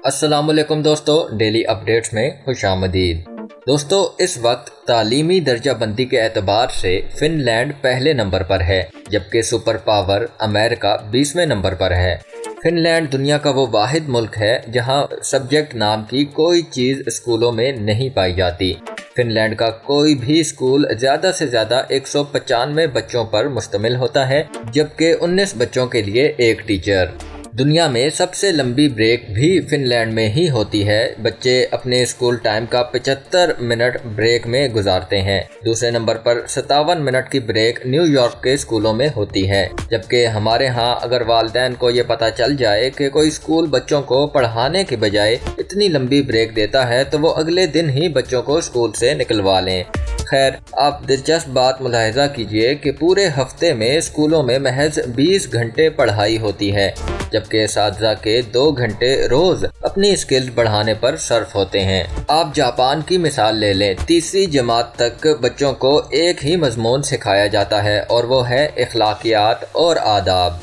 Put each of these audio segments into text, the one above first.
السلام علیکم دوستو، ڈیلی اپڈیٹس میں خوش آمدید۔ دوستو، اس وقت تعلیمی درجہ بندی کے اعتبار سے فن لینڈ پہلے نمبر پر ہے، جبکہ سپر پاور امریکہ 20ویں نمبر پر ہے۔ فن لینڈ دنیا کا وہ واحد ملک ہے جہاں سبجیکٹ نام کی کوئی چیز اسکولوں میں نہیں پائی جاتی۔ فن لینڈ کا کوئی بھی اسکول زیادہ سے زیادہ 195 بچوں پر مشتمل ہوتا ہے، جبکہ 19 بچوں کے لیے ایک ٹیچر۔ دنیا میں سب سے لمبی بریک بھی فن لینڈ میں ہی ہوتی ہے۔ بچے اپنے اسکول ٹائم کا 75 منٹ بریک میں گزارتے ہیں۔ دوسرے نمبر پر 57 منٹ کی بریک نیو یارک کے اسکولوں میں ہوتی ہے، جبکہ ہمارے ہاں اگر والدین کو یہ پتہ چل جائے کہ کوئی اسکول بچوں کو پڑھانے کے بجائے اتنی لمبی بریک دیتا ہے تو وہ اگلے دن ہی بچوں کو اسکول سے نکلوا لیں۔ خیر، آپ دلچسپ بات ملاحظہ کیجئے کہ پورے ہفتے میں اسکولوں میں محض 20 گھنٹے پڑھائی ہوتی ہے، جبکہ اساتذہ کے 2 گھنٹے روز اپنی اسکلز بڑھانے پر صرف ہوتے ہیں۔ آپ جاپان کی مثال لے لیں۔ تیسری جماعت تک بچوں کو ایک ہی مضمون سکھایا جاتا ہے اور وہ ہے اخلاقیات اور آداب۔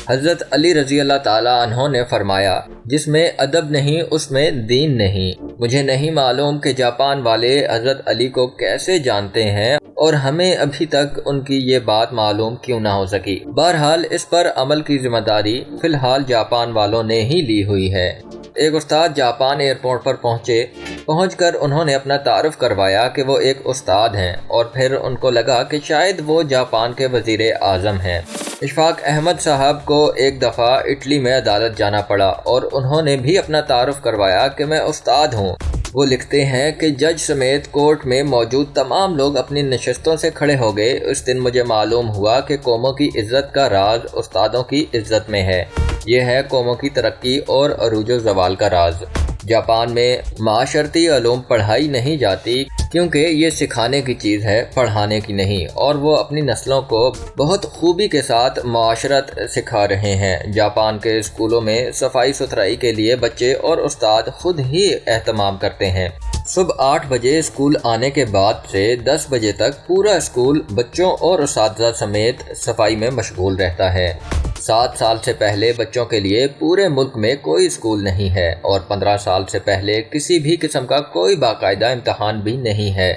حضرت علی رضی اللہ تعالیٰ عنہ نے فرمایا، جس میں ادب نہیں اس میں دین نہیں۔ مجھے نہیں معلوم کہ جاپان والے حضرت علی کو کیسے جانتے ہیں اور ہمیں ابھی تک ان کی یہ بات معلوم کیوں نہ ہو سکی۔ بہرحال اس پر عمل کی ذمہ داری فی الحال جاپان والوں نے ہی لی ہوئی ہے۔ ایک استاد جاپان ایئرپورٹ پر پہنچ کر انہوں نے اپنا تعارف کروایا کہ وہ ایک استاد ہیں، اور پھر ان کو لگا کہ شاید وہ جاپان کے وزیر اعظم ہیں۔ اشفاق احمد صاحب کو ایک دفعہ اٹلی میں عدالت جانا پڑا اور انہوں نے بھی اپنا تعارف کروایا کہ میں استاد ہوں۔ وہ لکھتے ہیں کہ جج سمیت کورٹ میں موجود تمام لوگ اپنی نشستوں سے کھڑے ہو گئے۔ اس دن مجھے معلوم ہوا کہ قوموں کی عزت کا راز استادوں کی عزت میں ہے۔ یہ ہے قوموں کی ترقی اور عروج و زوال کا راز۔ جاپان میں معاشرتی علوم پڑھائی نہیں جاتی کیونکہ یہ سکھانے کی چیز ہے، پڑھانے کی نہیں، اور وہ اپنی نسلوں کو بہت خوبی کے ساتھ معاشرت سکھا رہے ہیں۔ جاپان کے اسکولوں میں صفائی ستھرائی کے لیے بچے اور استاد خود ہی اہتمام کرتے ہیں۔ صبح 8 بجے اسکول آنے کے بعد سے 10 بجے تک پورا اسکول بچوں اور اساتذہ سمیت صفائی میں مشغول رہتا ہے۔ 7 سال سے پہلے بچوں کے لیے پورے ملک میں کوئی اسکول نہیں ہے، اور 15 سال سے پہلے کسی بھی قسم کا کوئی باقاعدہ امتحان بھی نہیں ہے۔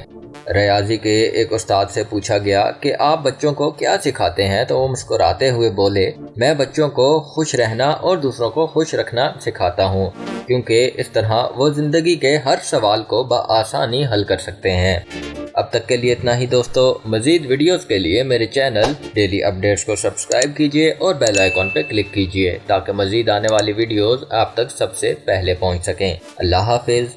ریاضی کے ایک استاد سے پوچھا گیا کہ آپ بچوں کو کیا سکھاتے ہیں تو وہ مسکراتے ہوئے بولے، میں بچوں کو خوش رہنا اور دوسروں کو خوش رکھنا سکھاتا ہوں، کیونکہ اس طرح وہ زندگی کے ہر سوال کو بآسانی حل کر سکتے ہیں۔ اب تک کے لیے اتنا ہی دوستو۔ مزید ویڈیوز کے لیے میرے چینل ڈیلی اپڈیٹس کو سبسکرائب کیجیے اور بیل آئیکن پہ کلک کیجیے تاکہ مزید آنے والی ویڈیوز آپ تک سب سے پہلے پہنچ سکیں۔ اللہ حافظ۔